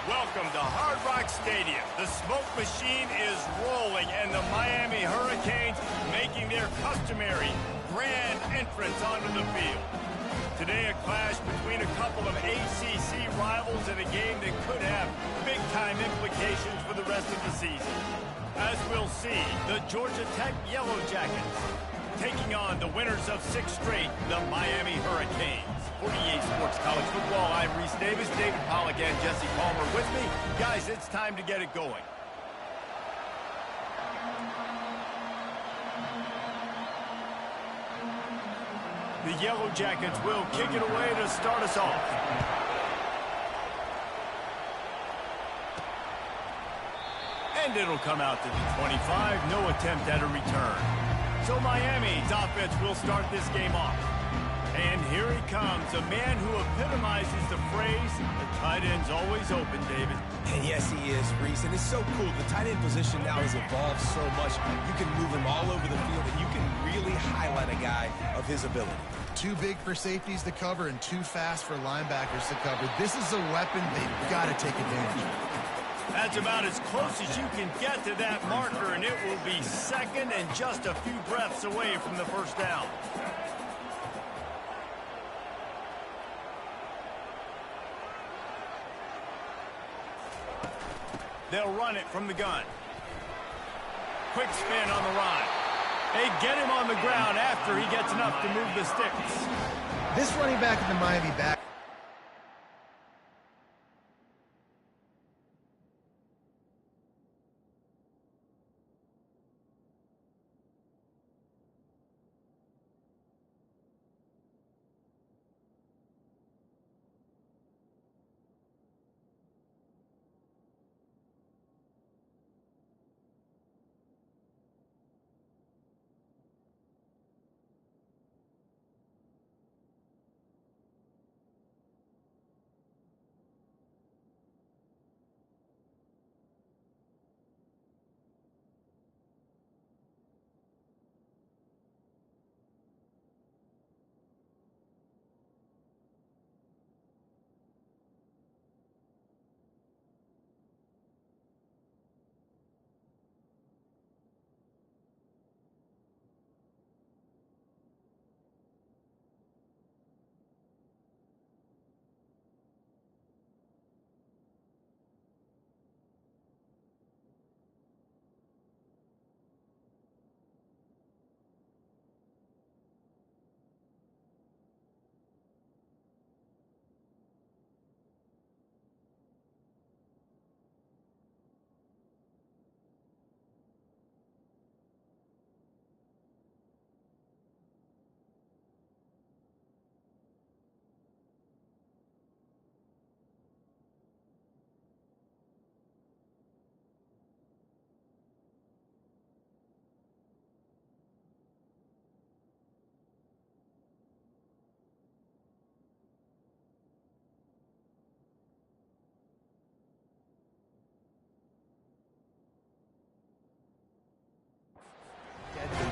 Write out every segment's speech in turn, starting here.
Welcome to Hard Rock Stadium. The smoke machine is rolling, and the Miami Hurricanes making their customary grand entrance onto the field. Today, a clash between a couple of ACC rivals in a game that could have big-time implications for the rest of the season. As we'll see, the Georgia Tech Yellow Jackets taking on the winners of 6 straight, the Miami Hurricanes. For EA Sports College Football, I'm Reese Davis, David Pollack, and Jesse Palmer with me. Guys, it's time to get it going. The Yellow Jackets will kick it away to start us off. And it'll come out to the 25. No attempt at a return. So Miami's offense will start this game off. And here he comes, a man who epitomizes the phrase, the tight end's always open, David. And yes, he is, Reese. And it's so cool. The tight end position now has evolved so much. You can move him all over the field, and you can really highlight a guy of his ability. Too big for safeties to cover and too fast for linebackers to cover. This is a weapon they've got to take advantage of. That's about as close as you can get to that marker, and it will be second and just a few breaths away from the first down. They'll run it from the gun. Quick spin on the run. They get him on the ground after he gets enough to move the sticks. This running back in the Miami back.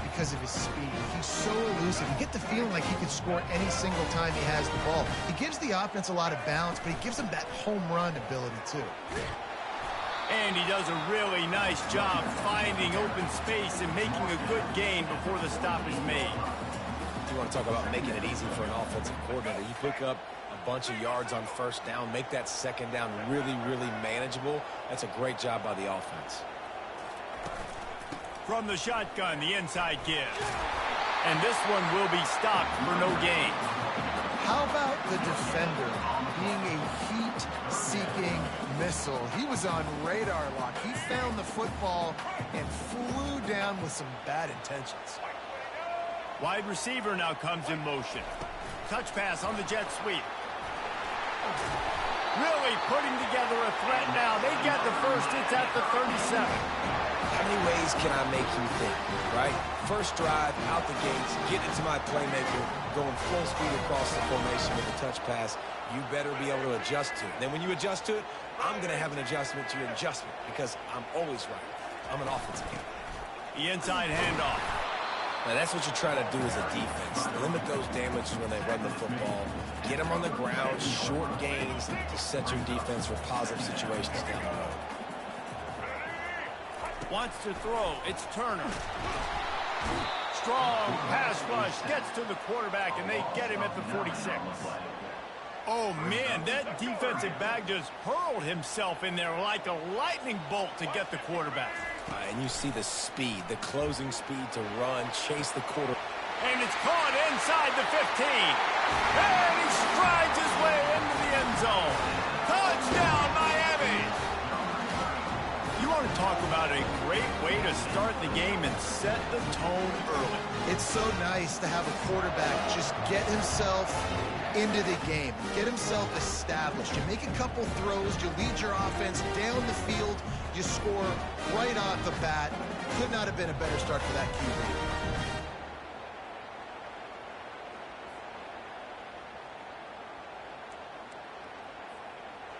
Because of his speed. He's so elusive. You get the feeling like he could score any single time he has the ball. He gives the offense a lot of balance, but he gives them that home run ability too. And he does a really nice job finding open space and making a good gain before the stop is made. You want to talk about making it easy for an offensive coordinator. You pick up a bunch of yards on first down, make that second down really, really manageable. That's a great job by the offense. From the shotgun, the inside give. And this one will be stopped for no gain. How about the defender being a heat-seeking missile? He was on radar lock. He found the football and flew down with some bad intentions. Wide receiver now comes in motion. Touch pass on the jet sweep. Really putting together a threat now. They get the first. It's at the 37. How many ways can I make you think, right? First drive, out the gates, get into my playmaker, going full speed across the formation with a touch pass. You better be able to adjust to it. Then when you adjust to it, I'm going to have an adjustment to your adjustment because I'm always right. I'm an offensive guy. The inside handoff. Now, that's what you're trying to do as a defense. Limit those damages when they run the football. Get them on the ground, short gains to set your defense for positive situations down the road. Wants to throw. It's Turner. Strong pass rush. Gets to the quarterback, and they get him at the 46. Oh, man, that defensive back just hurled himself in there like a lightning bolt to get the quarterback. And you see the speed, the closing speed to run, chase the quarter. And it's caught inside the 15. And he strides his way into the end zone. Touchdown, Miami! You want to talk about a great way to start the game and set the tone early. It's so nice to have a quarterback just get himself into the game, get himself established. You make a couple throws, you lead your offense down the field, you score right off the bat. Could not have been a better start for that QB.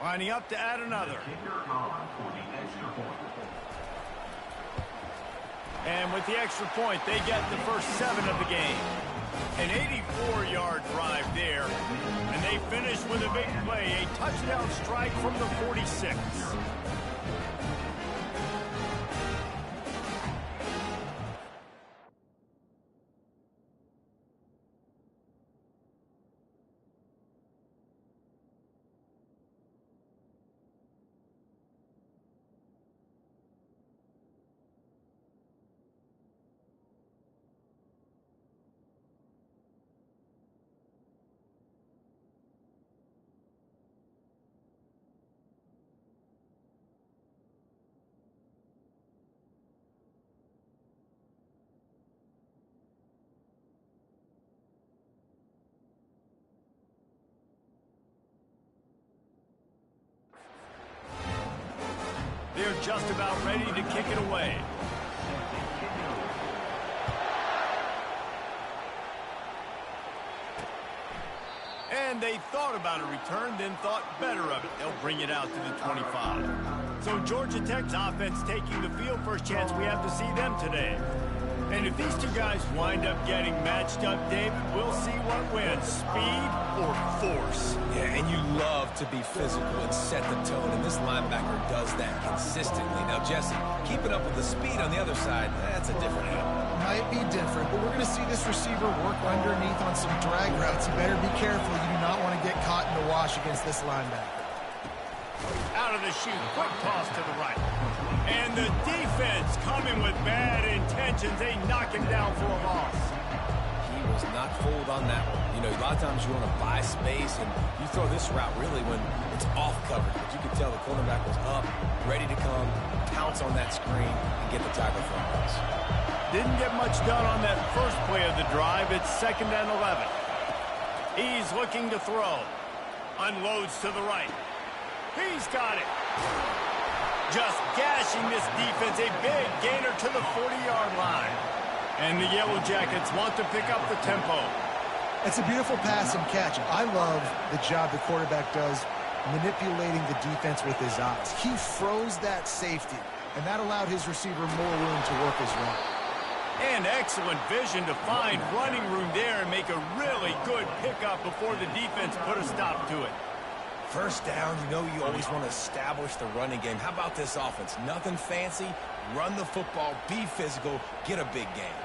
Lining up to add another. And with the extra point, they get the first 7 of the game. An 84-yard drive there. And they finish with a big play, a touchdown strike from the 46. They're just about ready to kick it away. And they thought about a return, then thought better of it. They'll bring it out to the 25. So Georgia Tech's offense taking the field. First chance we have to see them today. And if these two guys wind up getting matched up, David, we'll see what wins, speed or force. Yeah, and you love to be physical and set the tone, and this linebacker does that consistently. Now, Jesse, keeping up with the speed on the other side, that's a different animal. Might be different, but we're going to see this receiver work underneath on some drag routes. You better be careful. You do not want to get caught in the wash against this linebacker. Out of the chute, quick toss to the right. And the defense coming with bad intentions. They knock him down for a loss. He was not fooled on that one. You know, a lot of times you want to buy space, and you throw this route really when it's off coverage. But you can tell the cornerback was up, ready to come, pounce on that screen, and get the tackle for a loss. Didn't get much done on that first play of the drive. It's 2nd and 11. He's looking to throw. Unloads to the right. He's got it. Just gashing this defense. A big gainer to the 40-yard line. And the Yellow Jackets want to pick up the tempo. It's a beautiful pass and catch. I love the job the quarterback does manipulating the defense with his eyes. He froze that safety, and that allowed his receiver more room to work his run. And excellent vision to find running room there and make a really good pickup before the defense put a stop to it. First down, you know you always want to establish the running game. How about this offense? Nothing fancy. Run the football, be physical, get a big gain.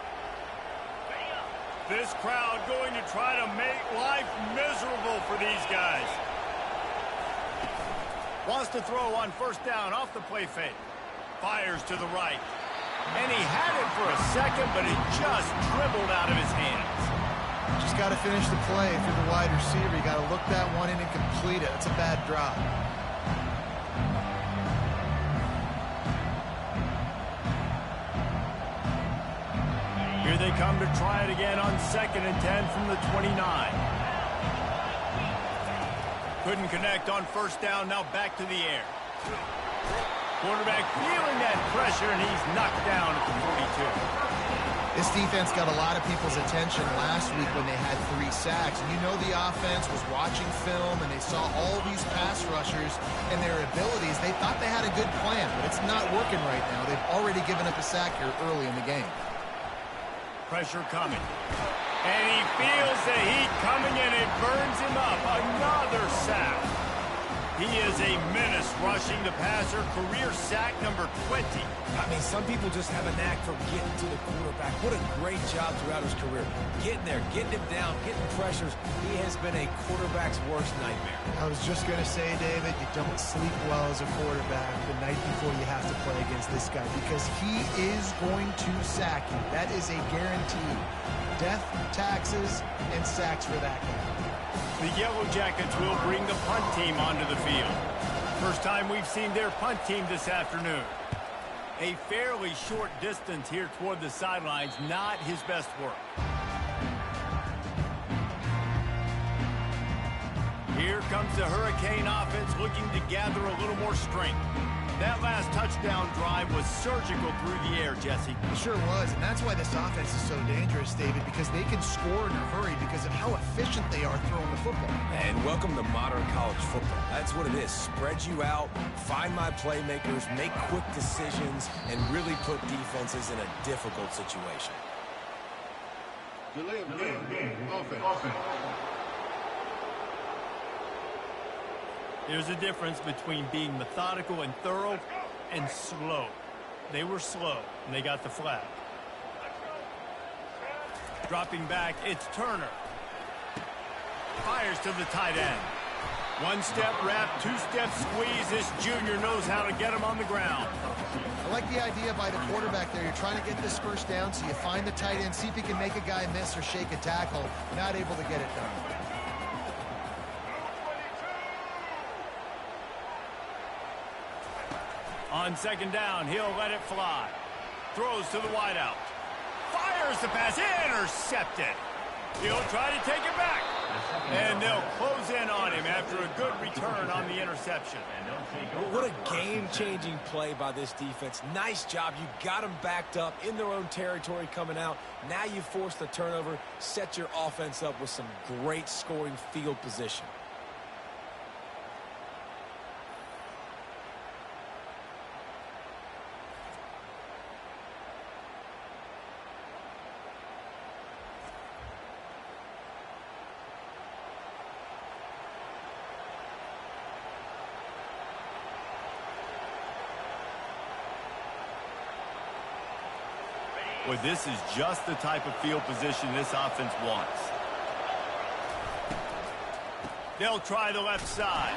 This crowd going to try to make life miserable for these guys. Wants to throw on first down off the play fake. Fires to the right. And he had it for a second, but it just dribbled out of his hands. Just got to finish the play for the wide receiver. You got to look that one in and complete it. It's a bad drop. Here they come to try it again on 2nd and 10 from the 29. Couldn't connect on first down. Now back to the air. Quarterback feeling that pressure, and he's knocked down at the 42. This defense got a lot of people's attention last week when they had 3 sacks. And you know the offense was watching film, and they saw all these pass rushers and their abilities. They thought they had a good plan, but it's not working right now. They've already given up a sack here early in the game. Pressure coming. And he feels the heat coming, and it burns him up. Another sack. He is a menace rushing the passer. Career sack number 20. I mean, some people just have a knack for getting to the quarterback. What a great job throughout his career. Getting there, getting him down, getting pressures. He has been a quarterback's worst nightmare. I was just going to say, David, you don't sleep well as a quarterback the night before you have to play against this guy because he is going to sack you. That is a guarantee. Death, taxes, and sacks for that guy. The Yellow Jackets will bring the punt team onto the field. First time we've seen their punt team this afternoon. A fairly short distance here toward the sidelines, not his best work. Here comes the Hurricane offense looking to gather a little more strength. That last touchdown drive was surgical through the air, Jesse. It sure was, and that's why this offense is so dangerous, David, because they can score in a hurry because of how efficient they are throwing the football. And welcome to modern college football. That's what it is. Spread you out, find my playmakers, make quick decisions, and really put defenses in a difficult situation. Delay of game. Offense. There's a difference between being methodical and thorough and slow. They were slow, and they got the flag. Dropping back, it's Turner. Fires to the tight end. One-step wrap, two-step squeeze. This junior knows how to get him on the ground. I like the idea by the quarterback there. You're trying to get this first down, so you find the tight end, see if he can make a guy miss or shake a tackle. Not able to get it done. On second down, he'll let it fly. Throws to the wideout. Fires the pass. Intercepted. He'll try to take it back. And they'll close in on him after a good return on the interception. What a game-changing play by this defense. Nice job. You got them backed up in their own territory coming out. Now you force the turnover, set your offense up with some great scoring field position. Boy, this is just the type of field position this offense wants. They'll try the left side.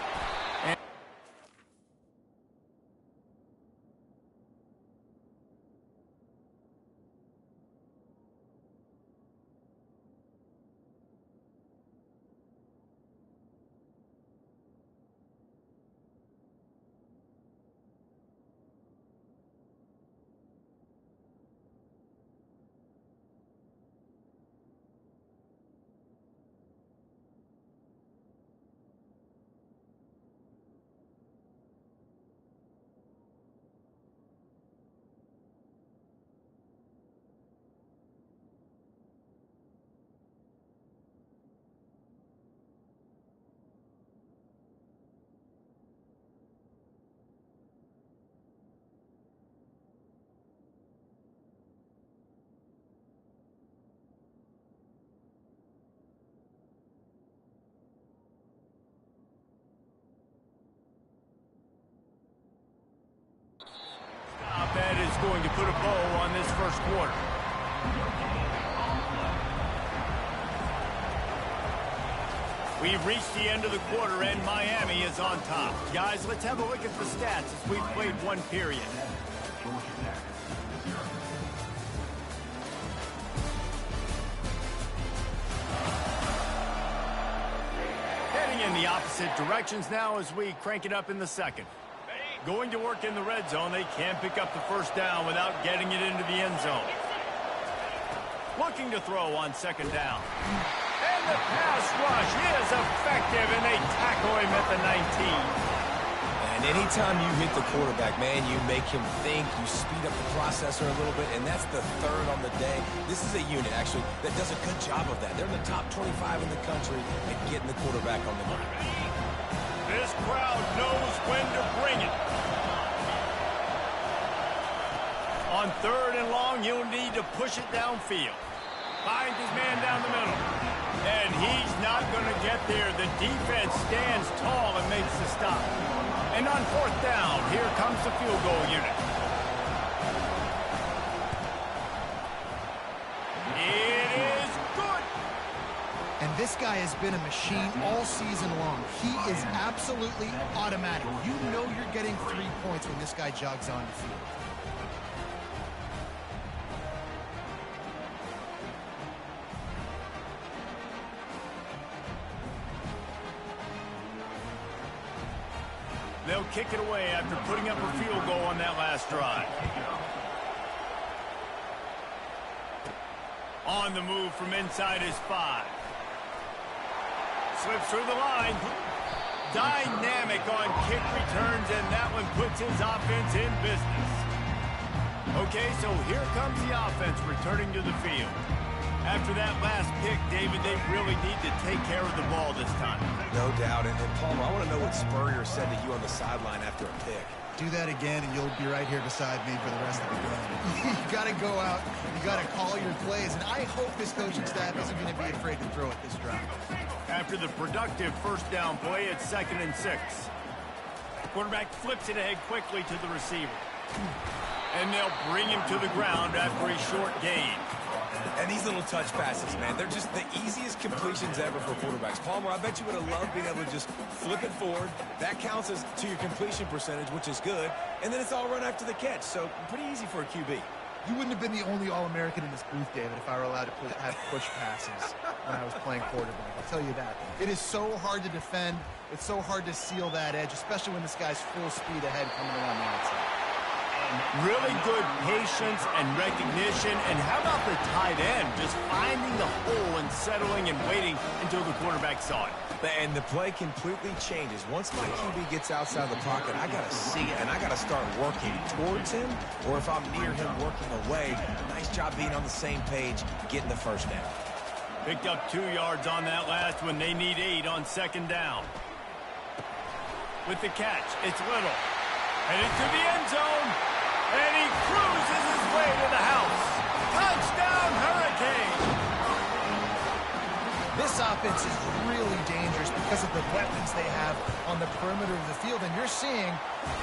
That is going to put a bow on this first quarter. We've reached the end of the quarter, and Miami is on top. Guys, let's have a look at the stats as we've played one period. Heading in the opposite directions now as we crank it up in the second. Going to work in the red zone. They can't pick up the first down without getting it into the end zone. Looking to throw on second down. And the pass rush is effective, and they tackle him at the 19. And anytime you hit the quarterback, man, you make him think, you speed up the processor a little bit, and that's the third on the day. This is a unit, actually, that does a good job of that. They're in the top 25 in the country at getting the quarterback on the ground. This crowd knows when to bring it. On third and long, you'll need to push it downfield. Finds his man down the middle. And he's not going to get there. The defense stands tall and makes the stop. And on fourth down, here comes the field goal unit. It is good. And this guy has been a machine all season long. He is absolutely automatic. You know you're getting 3 points when this guy jogs on the field. They'll kick it away after putting up a field goal on that last drive. On the move from inside his 5. Slips through the line. Dynamic on kick returns, and that one puts his offense in business. Okay, so here comes the offense returning to the field. After that last pick, David, they really need to take care of the ball this time. No doubt. And Palmer, I want to know what Spurrier said to you on the sideline after a pick. Do that again, and you'll be right here beside me for the rest of the game. You got to go out. You got to call your plays. And I hope this coaching staff isn't going to be afraid to throw it this drive. After the productive first down play, it's 2nd and 6. Quarterback flips it ahead quickly to the receiver. And they'll bring him to the ground after a short gain. And these little touch passes, man, they're just the easiest completions ever for quarterbacks. Palmer, I bet you would have loved being able to just flip it forward. That counts as to your completion percentage, which is good. And then it's all run after the catch. So pretty easy for a QB. You wouldn't have been the only All-American in this booth, David, if I were allowed to have push passes when I was playing quarterback. I'll tell you that. It is so hard to defend. It's so hard to seal that edge, especially when this guy's full speed ahead coming around the outside. Really good patience and recognition. And how about the tight end just finding the hole and settling and waiting until the quarterback saw it? And the play completely changes. Once my QB gets outside the pocket, I got to see it, and I got to start working towards him, or if I'm near him working away, nice job being on the same page, getting the first down. Picked up 2 yards on that last one. They need 8 on 2nd down. With the catch, it's Little. Headed to the end zone. And he cruises his way to the house. Touchdown, Hurricane! This offense is really dangerous because of the weapons they have on the perimeter of the field. And you're seeing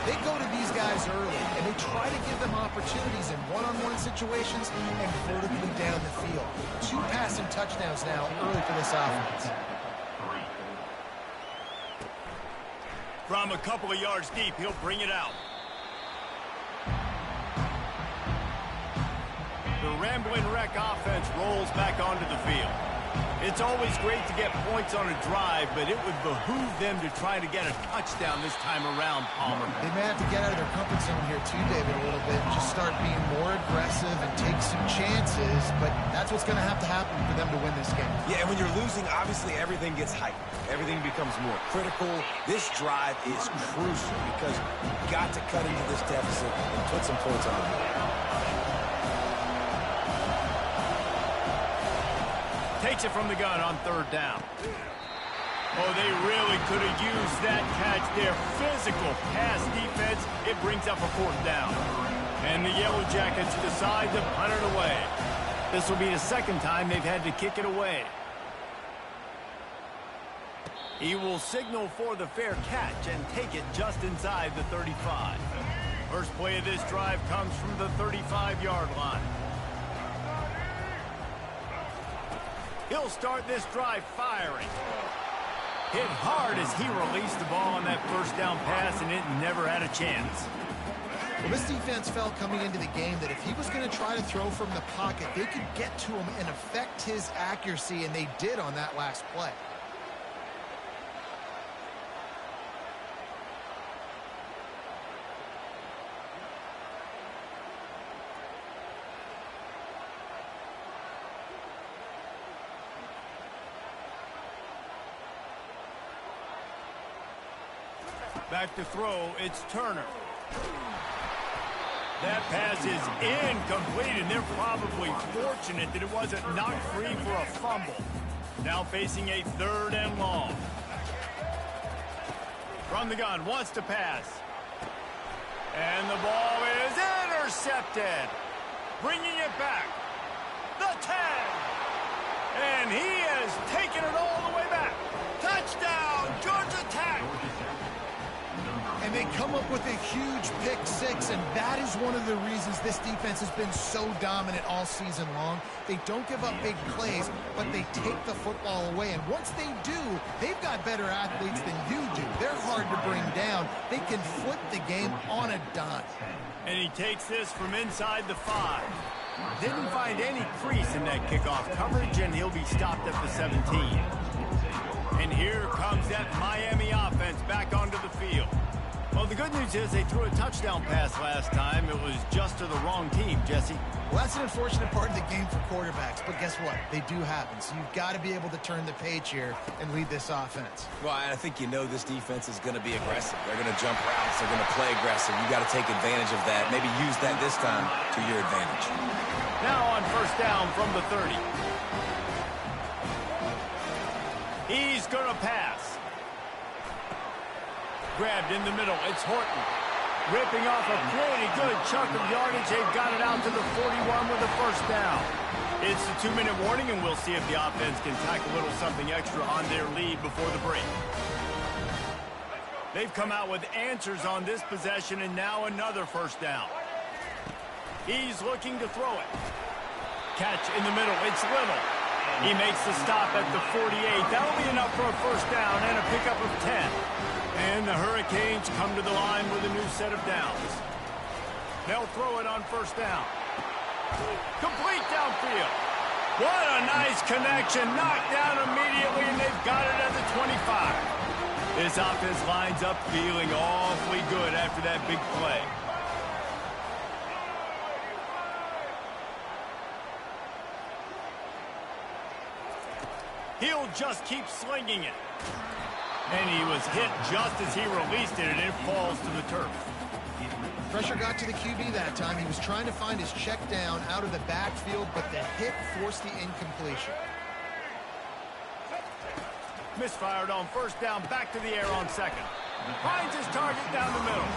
they go to these guys early, and they try to give them opportunities in one-on-one situations and vertically down the field. 2 passing touchdowns now early for this offense. From a couple of yards deep, he'll bring it out. The Rambling Wreck offense rolls back onto the field. It's always great to get points on a drive, but it would behoove them to try to get a touchdown this time around, Palmer. They may have to get out of their comfort zone here too, David, a little bit, and just start being more aggressive and take some chances, but that's what's going to happen for them to win this game. Yeah, and when you're losing, obviously everything gets heightened. Everything becomes more critical. This drive is crucial because you've got to cut into this deficit and put some points on the board. Takes it from the gun on 3rd down. Oh, they really could have used that catch there. Physical pass defense. It brings up a 4th down. And the Yellow Jackets decide to punt it away. This will be the 2nd time they've had to kick it away. He will signal for the fair catch and take it just inside the 35. First play of this drive comes from the 35-yard line. He'll start this drive firing. Hit hard as he released the ball on that first down pass, and it never had a chance. Well, this defense felt coming into the game that if he was going to try to throw from the pocket, they could get to him and affect his accuracy, and they did on that last play. Back to throw, it's Turner. That pass is incomplete, and they're probably fortunate that it wasn't knocked free for a fumble. Now facing a 3rd and long. From the gun, wants to pass. And the ball is intercepted. Bringing it back. The 10, And he has taken it all the way back. Touchdown, Georgia Tech. And they come up with a huge pick six, and that is one of the reasons this defense has been so dominant all season long. They don't give up big plays, but they take the football away. And once they do, they've got better athletes than you do. They're hard to bring down. They can flip the game on a dime. And he takes this from inside the 5. Didn't find any crease in that kickoff coverage, and he'll be stopped at the 17. And here comes that Miami offense back onto the field. Well, the good news is they threw a touchdown pass last time. It was just to the wrong team, Jesse. Well, that's an unfortunate part of the game for quarterbacks, but guess what? They do happen. So you've got to be able to turn the page here and lead this offense. Well, I think you know this defense is going to be aggressive. They're going to jump routes. They're going to play aggressive. You got to take advantage of that. Maybe use that this time to your advantage. Now on first down from the 30. He's going to pass. Grabbed in the middle. It's Horton. Ripping off a pretty good chunk of yardage. They've got it out to the 41 with a first down. It's the 2-minute warning, and we'll see if the offense can tack a little something extra on their lead before the break. They've come out with answers on this possession, and now another first down. He's looking to throw it. Catch in the middle. It's Little. He makes the stop at the 48. That'll be enough for a first down and a pickup of 10. And the Hurricanes come to the line with a new set of downs. They'll throw it on first down. Complete downfield. What a nice connection. Knocked down immediately, and they've got it at the 25. This offense lines up feeling awfully good after that big play. He'll just keep slinging it. And he was hit just as he released it, and it falls to the turf. Pressure got to the QB that time. He was trying to find his check down out of the backfield, but the hit forced the incompletion. Misfired on first down, back to the air on second. Finds his target down the middle.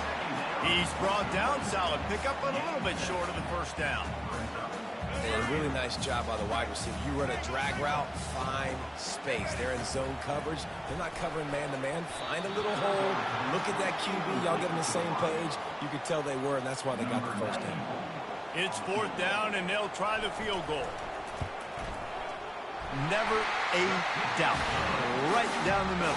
He's brought down, solid pickup, but a little bit short of the first down. A really nice job by the wide receiver. You run a drag route, find space. They're in zone coverage. They're not covering man-to-man. Find a little hole. Look at that QB. Y'all get on the same page. You could tell they were, and that's why they got the first down. It's fourth down, and they'll try the field goal. Never a doubt. Right down the middle.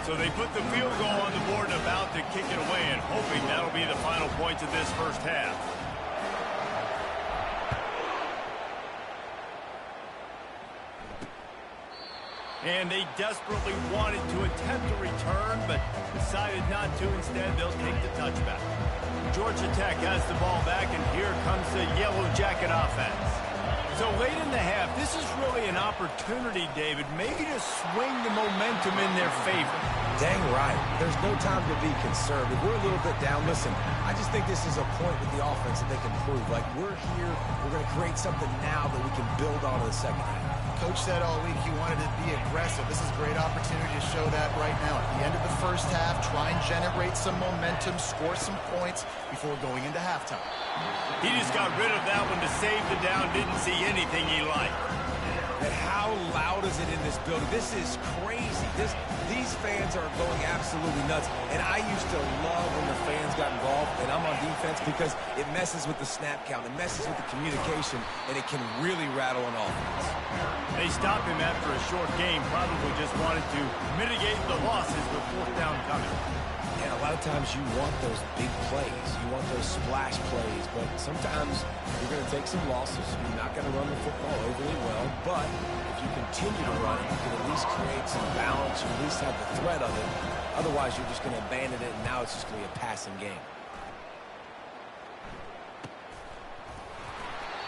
So they put the field goal on the board and about to kick it away, and hoping that'll be the final points of this first half. And they desperately wanted to attempt a return, but decided not to. Instead, they'll take the touchback. Georgia Tech has the ball back, and here comes the Yellow Jacket offense. So late in the half, this is really an opportunity, David, maybe to swing the momentum in their favor. Dang right. There's no time to be conservative. We're a little bit down. Listen, I just think this is a point with the offense that they can prove. Like, we're here, we're going to create something now that we can build on in the second half. Coach said all week he wanted to be aggressive. This is a great opportunity to show that right now. At the end of the first half, try and generate some momentum, score some points before going into halftime. He just got rid of that one to save the down, didn't see anything he liked. And how loud is it in this building? This is crazy. These fans are going absolutely nuts. And I used to love when the fans got involved, and I'm on defense, because it messes with the snap count. It messes with the communication, and it can really rattle an offense. They stopped him after a short game, probably just wanted to mitigate the losses with fourth down coming. And a lot of times you want those big plays. You want those splash plays, but sometimes you're going to take some losses. You're not going to run the football overly well, but if you continue to run it, you can at least create some balance. You at least have the threat of it. Otherwise, you're just going to abandon it, and now it's just going to be a passing game.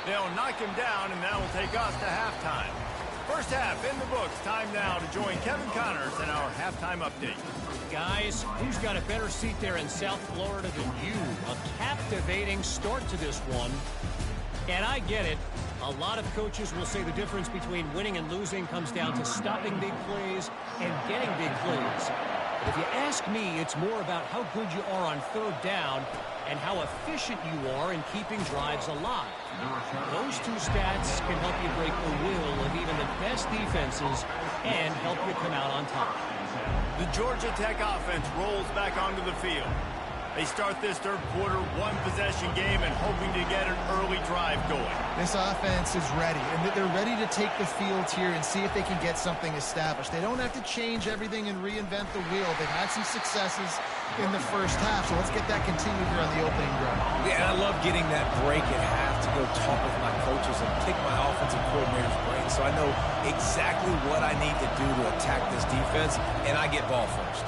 They'll knock him down, and that will take us to halftime. First half in the books. Time now to join Kevin Connors in our halftime update. Guys, who's got a better seat there in South Florida than you? A captivating start to this one. And I get it. A lot of coaches will say the difference between winning and losing comes down to stopping big plays and getting big plays. If you ask me, it's more about how good you are on third down and how efficient you are in keeping drives alive. Those two stats can help you break the will of even the best defenses and help you come out on top. The Georgia Tech offense rolls back onto the field. They start this third quarter one-possession game and hoping to get an early drive going. This offense is ready, and they're ready to take the field here and see if they can get something established. They don't have to change everything and reinvent the wheel. They've had some successes in the first half, so let's get that continued here on the opening drive. Yeah, and I love getting that break at half to go talk with my coaches and pick my offensive coordinator's brain so I know exactly what I need to do to attack this defense, and I get ball first.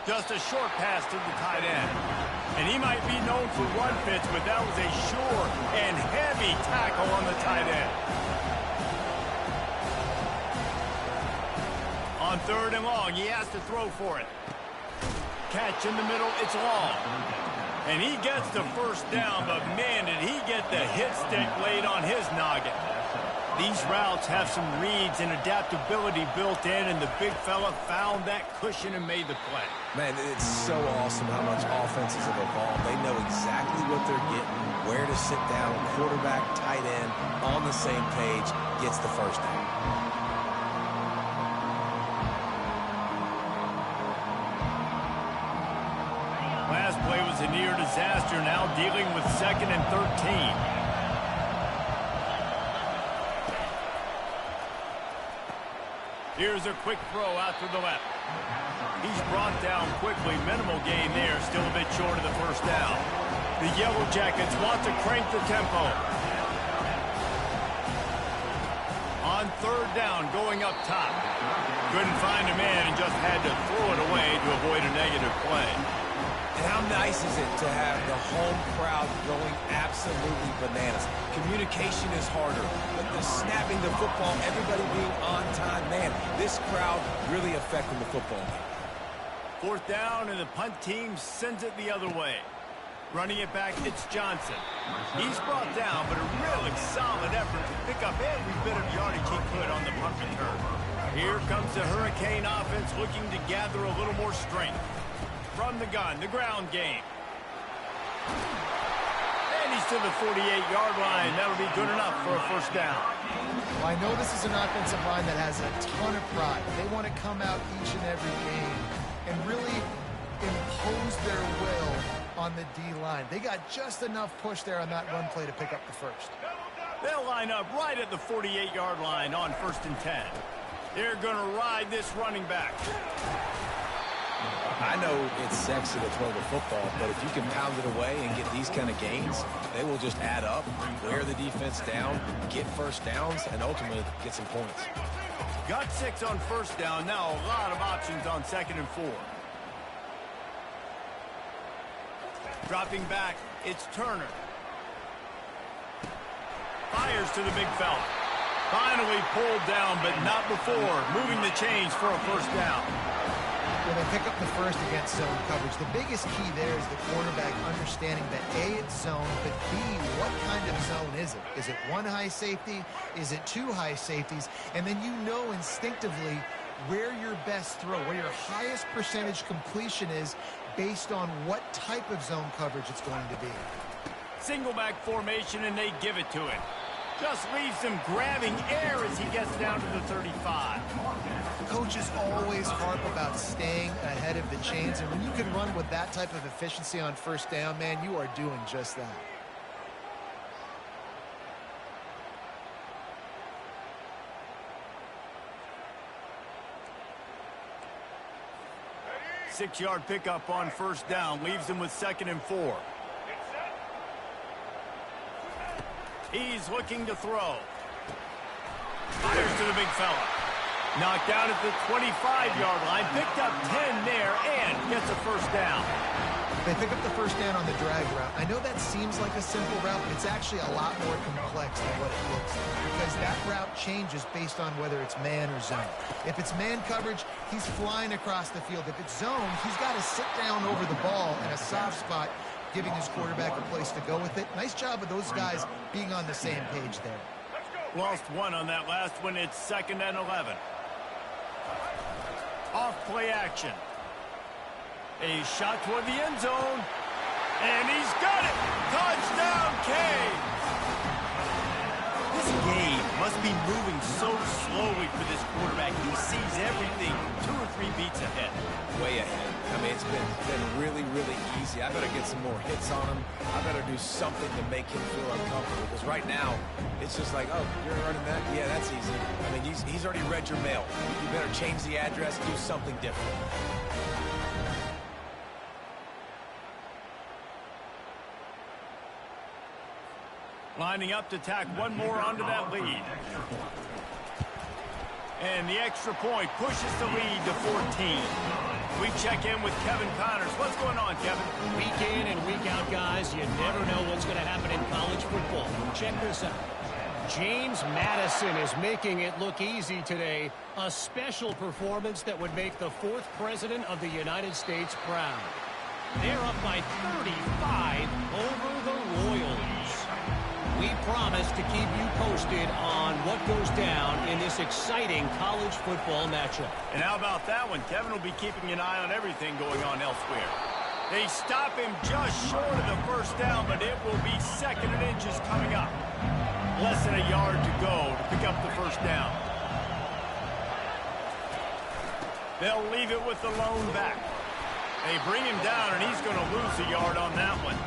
Just a short pass to the tight end. And he might be known for run fits, but that was a sure and heavy tackle on the tight end. On third and long, he has to throw for it. Catch in the middle, it's long. And he gets the first down, but man, did he get the hit stick laid on his noggin. These routes have some reads and adaptability built in, and the big fella found that cushion and made the play. Man, it's so awesome how much offenses have evolved. They know exactly what they're getting, where to sit down, quarterback, tight end, on the same page, gets the first down. Last play was a near disaster, now dealing with 2nd and 13. Here's a quick throw out to the left. He's brought down quickly. Minimal gain there. Still a bit short of the first down. The Yellow Jackets want to crank the tempo. On third down, going up top. Couldn't find a man and just had to throw it away to avoid a negative play. And how nice is it to have the home crowd going absolutely bananas? Communication is harder, but the snapping the football, everybody being on time, man, this crowd really affecting the football game. Fourth down, and the punt team sends it the other way. Running it back, it's Johnson. He's brought down, but a really solid effort to pick up every bit of yardage he could on the punt return. Here comes the Hurricane offense looking to gather a little more strength. From the gun, the ground game. And he's to the 48-yard line. That'll be good enough for a first down. Well, I know this is an offensive line that has a ton of pride. They want to come out each and every game and really impose their will on the D-line. They got just enough push there on that run play to pick up the first. They'll line up right at the 48-yard line on 1st and 10. They're going to ride this running back. I know it's sexy to throw the football, but if you can pound it away and get these kind of gains, they will just add up, wear the defense down, get first downs, and ultimately get some points. Got 6 on first down. Now a lot of options on 2nd and 4. Dropping back, it's Turner. Fires to the big fella. Finally pulled down, but not before. Moving the chains for a first down. When they pick up the first against zone coverage, the biggest key there is the quarterback understanding that A, it's zone, but B, what kind of zone is it? Is it one high safety? Is it two high safeties? And then you know instinctively where your best throw, where your highest percentage completion is based on what type of zone coverage it's going to be. Single back formation, and they give it to him. Just leaves him grabbing air as he gets down to the 35. Coaches always harp about staying ahead of the chains, and when you can run with that type of efficiency on first down, man, you are doing just that. Six-yard pickup on first down leaves him with 2nd and 4. He's looking to throw. Fires to the big fella. Knocked down at the 25-yard line. Picked up 10 there and gets a first down. They pick up the first down on the drag route. I know that seems like a simple route, but it's actually a lot more complex than what it looks like, because that route changes based on whether it's man or zone. If it's man coverage, he's flying across the field. If it's zone, he's got to sit down over the ball in a soft spot, giving his quarterback a place to go with it. Nice job of those guys being on the same page there. Lost one on that last one. It's 2nd and 11. Off play action. A shot toward the end zone. And he's got it. Touchdown, Cade. This game must be moving so slowly for this quarterback. He sees everything 2 or 3 beats ahead. Way ahead. I mean, it's been really, really easy. I better get some more hits on him. I better do something to make him feel uncomfortable. Because right now, it's just like, oh, you're running that? Yeah, that's easy. I mean, he's already read your mail. You better change the address, do something different. Lining up to tack one more onto that lead. And the extra point pushes the lead to 14. We check in with Kevin Connors. What's going on, Kevin? Week in and week out, guys, you never know what's going to happen in college football. Check this out. James Madison is making it look easy today. A special performance that would make the 4th president of the United States proud. They're up by 35 over the Royals. We promise to keep you posted on what goes down in this exciting college football matchup. And how about that one? Kevin will be keeping an eye on everything going on elsewhere. They stop him just short of the first down, but it will be 2nd and inches coming up. Less than a yard to go to pick up the first down. They'll leave it with the lone back. They bring him down, and he's going to lose a yard on that one.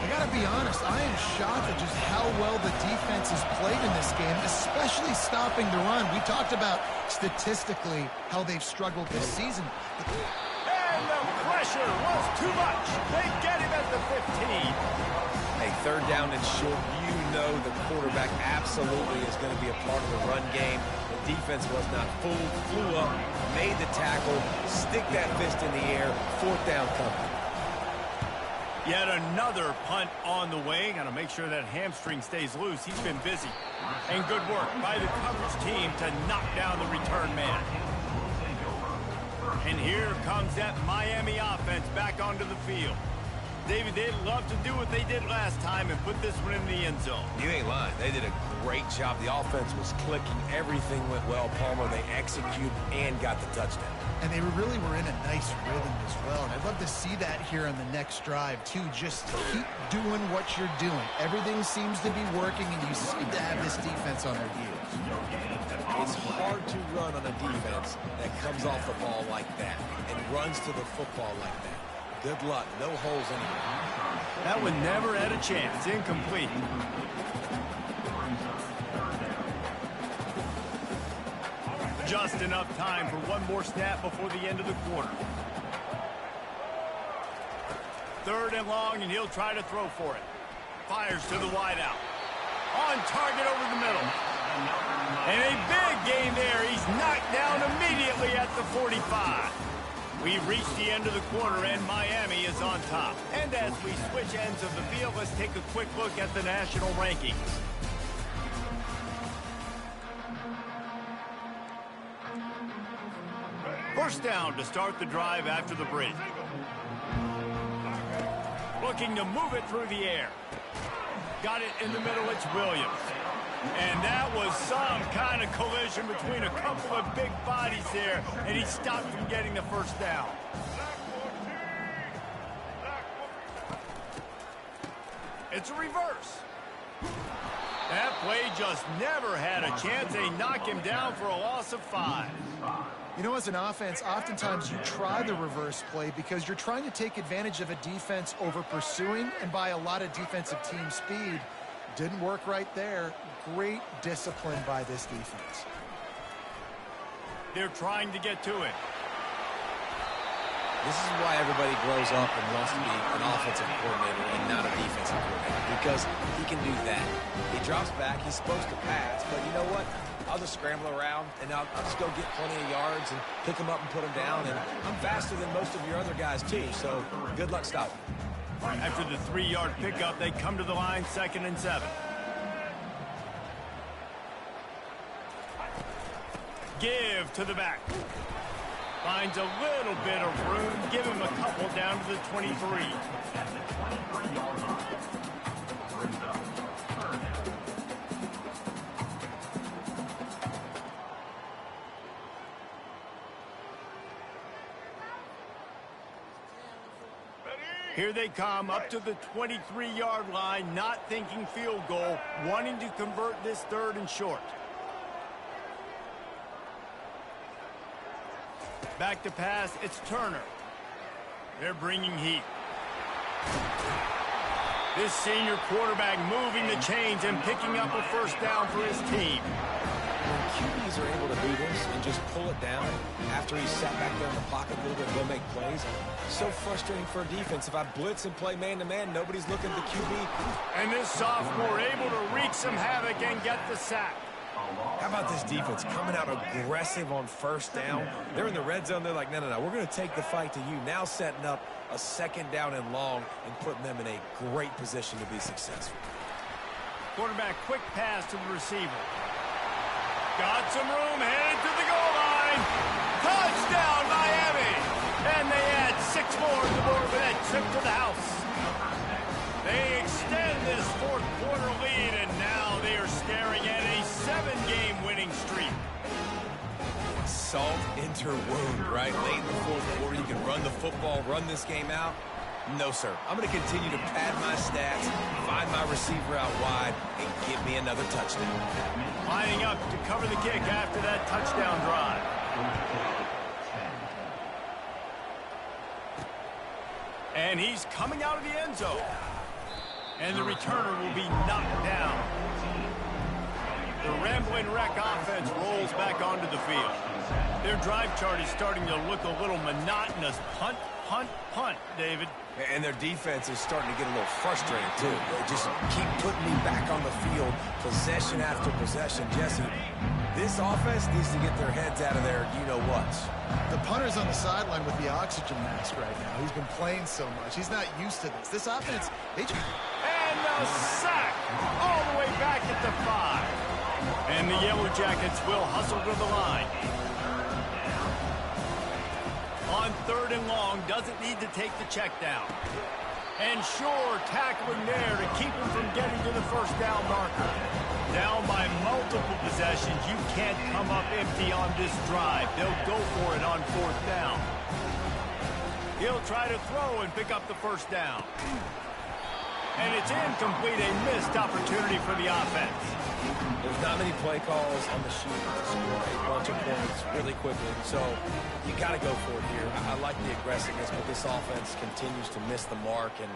I gotta be honest, I am shocked at just how well the defense has played in this game, especially stopping the run. We talked about statistically how they've struggled this season. And the pressure was too much. They get him at the 15. Hey, 3rd down and short. You know the quarterback absolutely is going to be a part of the run game. The defense was not fooled, flew up, made the tackle, stick that fist in the air, 4th down coming. Yet another punt on the way. Got to make sure that hamstring stays loose. He's been busy. And good work by the coverage team to knock down the return man. And here comes that Miami offense back onto the field. David, they'd love to do what they did last time and put this one in the end zone. You ain't lying. They did a great job. The offense was clicking. Everything went well. Palmer, they executed and got the touchdown. And they really were in a nice rhythm as well. And I'd love to see that here on the next drive, too. Just keep doing what you're doing. Everything seems to be working, and you seem to have this defense on their heels. It's hard to run on a defense that comes off the ball like that and runs to the football like that. Good luck. No holes anywhere. That one never had a chance. Incomplete. Just enough time for one more snap before the end of the quarter. 3rd and long, and he'll try to throw for it. Fires to the wideout. On target over the middle. And a big gain there. He's knocked down immediately at the 45. We've reached the end of the quarter, and Miami is on top. And as we switch ends of the field, let's take a quick look at the national rankings. First down to start the drive after the break. Looking to move it through the air. Got it in the middle, it's Williams. And that was some kind of collision between a couple of big bodies there, and he stopped from getting the first down. It's a reverse. That play just never had a chance. They knock him down for a loss of 5. You know, as an offense, oftentimes you try the reverse play because you're trying to take advantage of a defense over pursuing and by a lot of defensive team speed. Didn't work right there. Great discipline by this defense. They're trying to get to it. This is why everybody grows up and wants to be an offensive coordinator and not a defensive coordinator, because he can do that. He drops back, he's supposed to pass, but you know what? I'll just scramble around, and I'll just go get plenty of yards and pick them up and put them down, and I'm faster than most of your other guys, too, so good luck stopping. After the 3-yard pickup, they come to the line, 2nd and 7. Give to the back. Finds a little bit of room. Give him a couple down to the 23. Here they come up to the 23-yard line, not thinking field goal, wanting to convert this 3rd and short. Back to pass, it's Turner. They're bringing heat. This senior quarterback moving the chains and picking up a 1st down for his team. When QBs are able to do this and just pull it down after he's sat back there in the pocket a little bit and go make plays, so frustrating for a defense. If I blitz and play man-to-man, nobody's looking at the QB. And this sophomore able to wreak some havoc and get the sack. How about this defense coming out aggressive on 1st down? They're in the red zone. They're like, no, we're going to take the fight to you. Now setting up a 2nd down and long and putting them in a great position to be successful. Quarterback quick pass to the receiver. Got some room, headed to the goal line. Touchdown, Miami! And they add 6 more to the board with that trip to the house. They extend this 4th quarter lead, and now they are staring at a 7-game winning streak. Salt into wound, right? Late in the 4th quarter, you can run the football, run this game out. No, sir. I'm going to continue to pad my stats, find my receiver out wide, and give me another touchdown. Lining up to cover the kick after that touchdown drive. And he's coming out of the end zone. And the returner will be knocked down. The Rambling Wreck offense rolls back onto the field. Their drive chart is starting to look a little monotonous. Punt, punt, punt, David. And their defense is starting to get a little frustrated, too. They just keep putting me back on the field, possession after possession. Jesse, this offense needs to get their heads out of their you-know-whats. The punter's on the sideline with the oxygen mask right now. He's been playing so much. He's not used to this. This offense, they just... And the sack all the way back at the 5. And the Yellow Jackets will hustle to the line. On 3rd and long, doesn't need to take the check down. And Shore tackling there to keep him from getting to the 1st down marker. Down by multiple possessions, you can't come up empty on this drive. They'll go for it on 4th down. He'll try to throw and pick up the 1st down. And it's incomplete, a missed opportunity for the offense. There's not many play calls on the sheet to score a bunch of points really quickly, so you got to go for it here. I like the aggressiveness, but this offense continues to miss the mark, and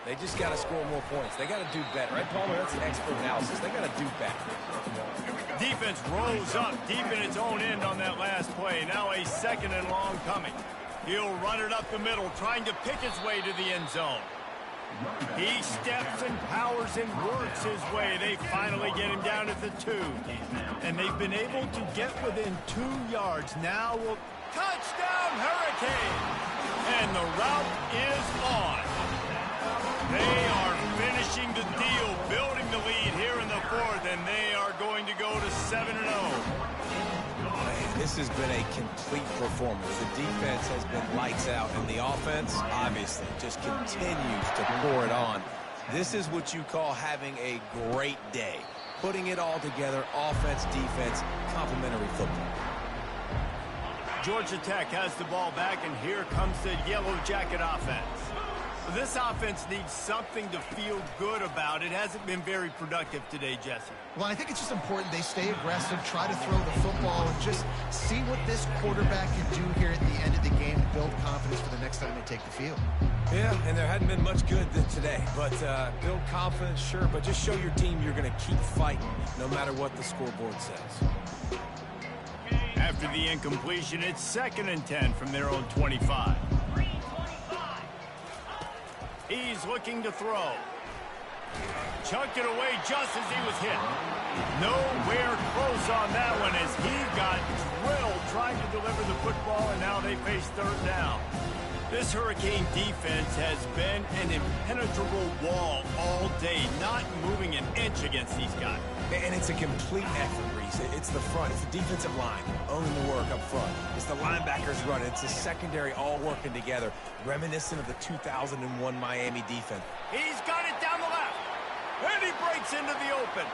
they just got to score more points. They got to do better, right, Palmer? That's the expert analysis. They got to do better. Defense rose up deep in its own end on that last play. Now a 2nd and long coming. He'll run it up the middle, trying to pick his way to the end zone. He steps and powers and works his way. They finally get him down at the 2. And they've been able to get within 2 yards. Now will touchdown Hurricane. And the route is on. They are finishing the deal, building the lead here in the 4th, and they are going to go to 7-0. This has been a complete performance. The defense has been lights out, and the offense, obviously, just continues to pour it on. This is what you call having a great day. Putting it all together, offense, defense, complementary football. Georgia Tech has the ball back, and here comes the Yellow Jacket offense. This offense needs something to feel good about. It hasn't been very productive today, Jesse. Well, I think it's just important they stay aggressive, try to throw the football, and just see what this quarterback can do here at the end of the game and build confidence for the next time they take the field. Yeah, and there hadn't been much good today. But build confidence, sure, but just show your team you're going to keep fighting no matter what the scoreboard says. After the incompletion, it's 2nd and 10 from their own 25. He's looking to throw. Chunked it away just as he was hit. Nowhere close on that one as he got drilled trying to deliver the football, and now they face 3rd down. This Hurricane defense has been an impenetrable wall all day, not moving an inch against these guys. And it's a complete effort, Reese. It's the front. It's the defensive line owning the work up front. It's the linebackers running. It's the secondary all working together, reminiscent of the 2001 Miami defense. He's got it down the left, and he breaks into the open.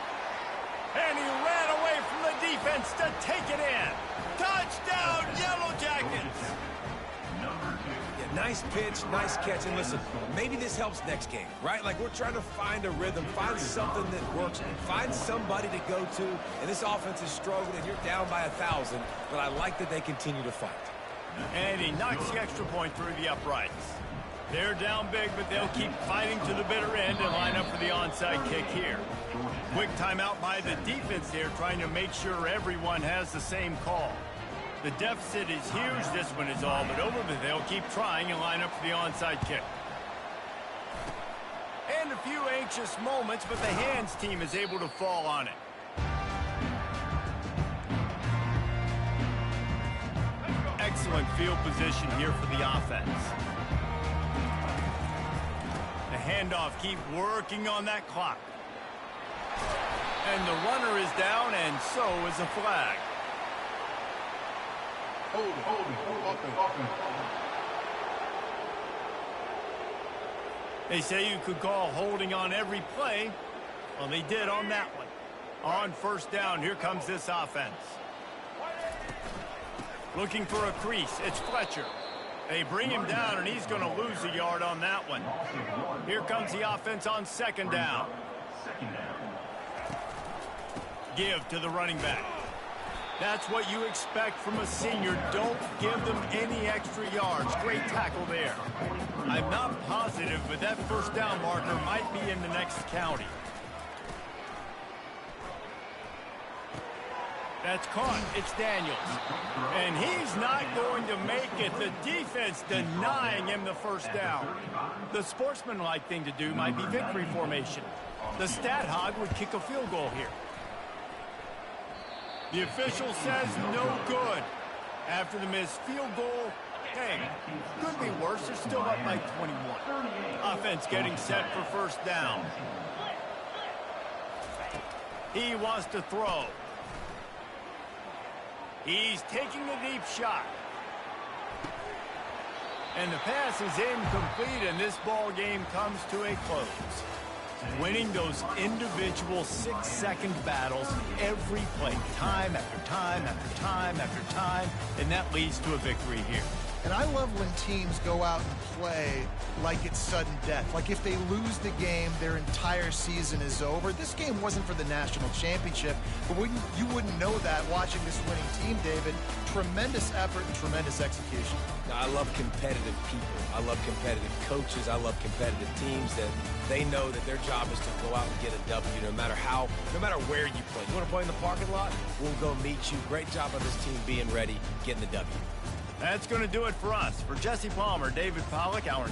And he ran away from the defense to take it in. Touchdown, Yellow Jackets! Yeah, nice pitch, nice catch. And listen, maybe this helps next game, right? Like we're trying to find a rhythm, find something that works, find somebody to go to. And this offense is struggling. You're down by 1,000, but I like that they continue to fight. And he knocks the extra point through the uprights. They're down big, but they'll keep fighting to the bitter end and line up for the onside kick here. Quick timeout by the defense here, trying to make sure everyone has the same call. The deficit is huge. This one is all but over, but they'll keep trying and line up for the onside kick. And a few anxious moments, but the hands team is able to fall on it. Excellent field position here for the offense. The handoff, keep working on that clock. And the runner is down, and so is a flag. They say you could call holding on every play. Well, they did on that one. On first down, here comes this offense. Looking for a crease, it's Fletcher. They bring him down, and he's going to lose a yard on that one. Here comes the offense on second down. Give to the running back. That's what you expect from a senior. Don't give them any extra yards. Great tackle there. I'm not positive, but that first down marker might be in the next county. That's caught. It's Daniels. And he's not going to make it. The defense denying him the first down. The sportsmanlike thing to do might be victory formation. The stat hog would kick a field goal here. The official says no good. After the missed field goal, hey, could be worse. They're still up by 21. Offense getting set for first down. He wants to throw. He's taking a deep shot. And the pass is incomplete, and this ball game comes to a close. Winning those individual 6-second battles every play, time after time after time after time, and that leads to a victory here. And I love when teams go out and play like it's sudden death. Like if they lose the game, their entire season is over. This game wasn't for the national championship, but you wouldn't know that watching this winning team, David. Tremendous effort and tremendous execution. I love competitive people. I love competitive coaches. I love competitive teams that they know that their job is to go out and get a W no matter where you play. You want to play in the parking lot? We'll go meet you. Great job of this team being ready, getting the W. That's going to do it for us. For Jesse Palmer, David Pollack, our